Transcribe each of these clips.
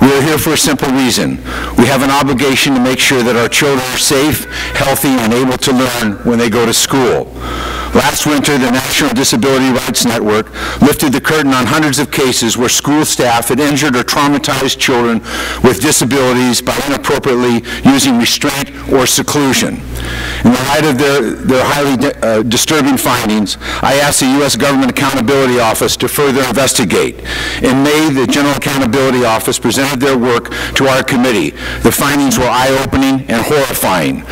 We are here for a simple reason. We have an obligation to make sure that our children are safe, healthy, and able to learn when they go to school. Last winter, the National Disability Rights Network lifted the curtain on hundreds of cases where school staff had injured or traumatized children with disabilities by inappropriately using restraint or seclusion. In the light of their highly disturbing findings, I asked the U.S. Government Accountability Office to further investigate. In May, the General Accountability Office presented their work to our committee. The findings were eye-opening and horrifying.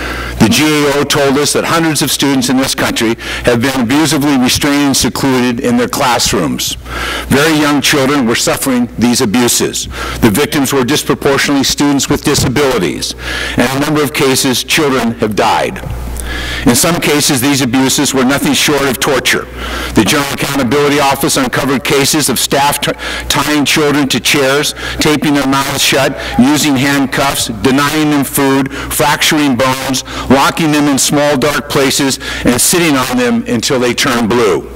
The GAO told us that hundreds of students in this country have been abusively restrained and secluded in their classrooms. Very young children were suffering these abuses. The victims were disproportionately students with disabilities. And in a number of cases, children have died. In some cases, these abuses were nothing short of torture. The General Accountability Office uncovered cases of staff tying children to chairs, taping their mouths shut, using handcuffs, denying them food, fracturing bones, locking them in small dark places, and sitting on them until they turned blue.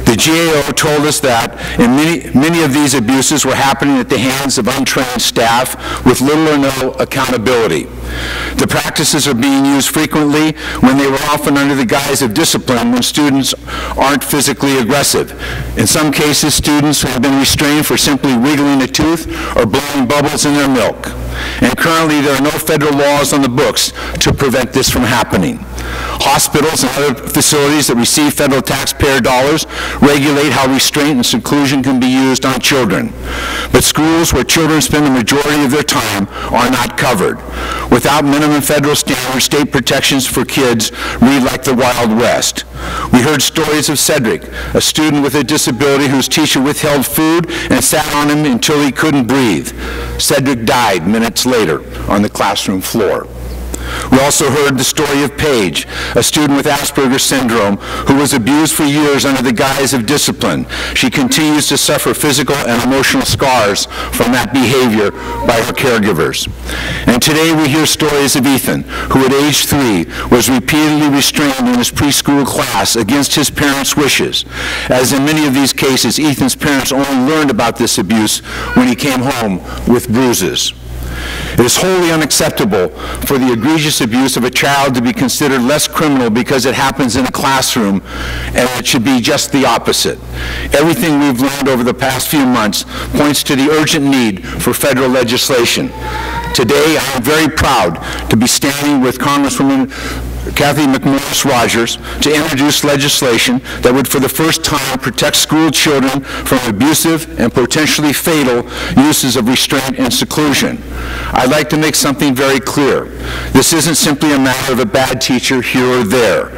The GAO told us that many of these abuses were happening at the hands of untrained staff with little or no accountability. The practices are being used frequently when they were often under the guise of discipline when students aren't physically aggressive. In some cases, students have been restrained for simply wiggling a tooth or blowing bubbles in their milk. And currently, there are no federal laws on the books to prevent this from happening. Hospitals and other facilities that receive federal taxpayer dollars regulate how restraint and seclusion can be used on children. But schools where children spend the majority of their time are not covered. Without minimum federal standards, state protections for kids read like the Wild West. We heard stories of Cedric, a student with a disability whose teacher withheld food and sat on him until he couldn't breathe. Cedric died minutes later on the classroom floor. We also heard the story of Paige, a student with Asperger's syndrome who was abused for years under the guise of discipline. She continues to suffer physical and emotional scars from that behavior by her caregivers. And today we hear stories of Ethan, who at age 3 was repeatedly restrained in his preschool class against his parents' wishes. As in many of these cases, Ethan's parents only learned about this abuse when he came home with bruises. It is wholly unacceptable for the egregious abuse of a child to be considered less criminal because it happens in a classroom, and it should be just the opposite. Everything we've learned over the past few months points to the urgent need for federal legislation. Today, I am very proud to be standing with Congresswoman Kathy McMorris-Rogers to introduce legislation that would for the first time protect school children from abusive and potentially fatal uses of restraint and seclusion. I'd like to make something very clear. This isn't simply a matter of a bad teacher here or there.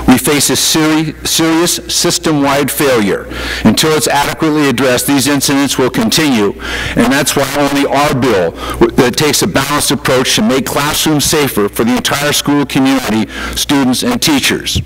We face a serious system-wide failure. Until it's adequately addressed, these incidents will continue, and that's why only our bill that takes a balanced approach to make classrooms safer for the entire school community, students, and teachers.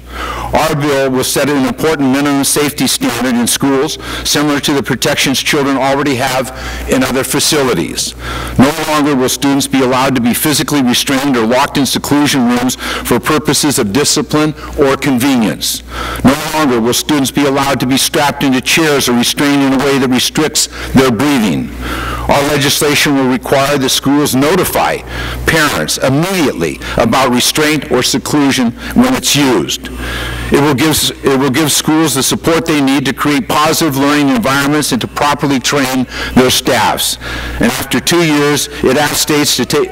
Our bill will set an important minimum safety standard in schools, similar to the protections children already have in other facilities. No longer will students be allowed to be physically restrained or locked in seclusion rooms for purposes of discipline or convenience. No longer will students be allowed to be strapped into chairs or restrained in a way that restricts their breathing. Our legislation will require that schools notify parents immediately about restraint or seclusion when it's used. It will give schools the support they need to create positive learning environments and to properly train their staffs. And after 2 years, it asks states to take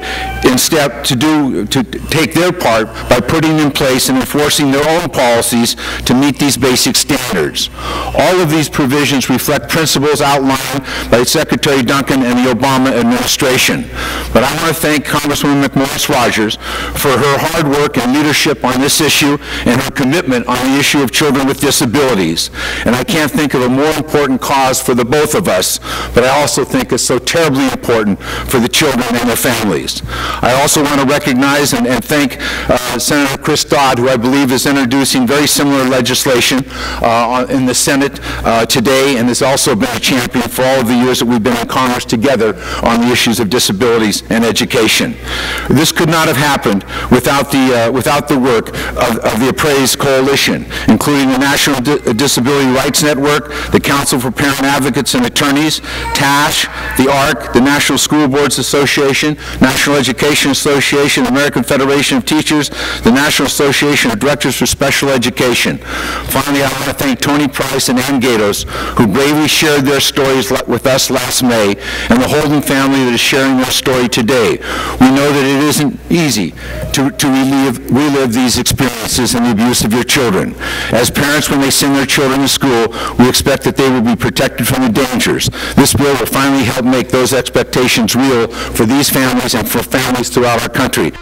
their part by putting in place and enforcing their own policies to meet these basic standards. All of these provisions reflect principles outlined by Secretary Duncan and the Obama administration. But I want to thank Congresswoman McMorris-Rogers for her hard work and leadership on this issue and her commitment on the issue of children with disabilities. And I can't think of a more important cause for the both of us, but I also think it's so terribly important for the children and their families. I also want to recognize and thank Senator Chris Dodd, who I believe is introducing very similar legislation in the Senate today, and has also been a champion for all of the years that we've been in Congress together on the issues of disabilities and education. This could not have happened without the work of the Appraised Coalition Coalition, including the National Disability Rights Network, the Council for Parent Advocates and Attorneys, TASH, the ARC, the National School Boards Association, National Education Association, American Federation of Teachers, the National Association of Directors for Special Education. Finally, I want to thank Tony Price and Ann Gatos, who bravely shared their stories with us last May, and the Holden family that is sharing their story today. We know that it isn't easy to relive these experiences and the abuse of your children. As parents, when they send their children to school, we expect that they will be protected from the dangers. This bill will finally help make those expectations real for these families and for families throughout our country.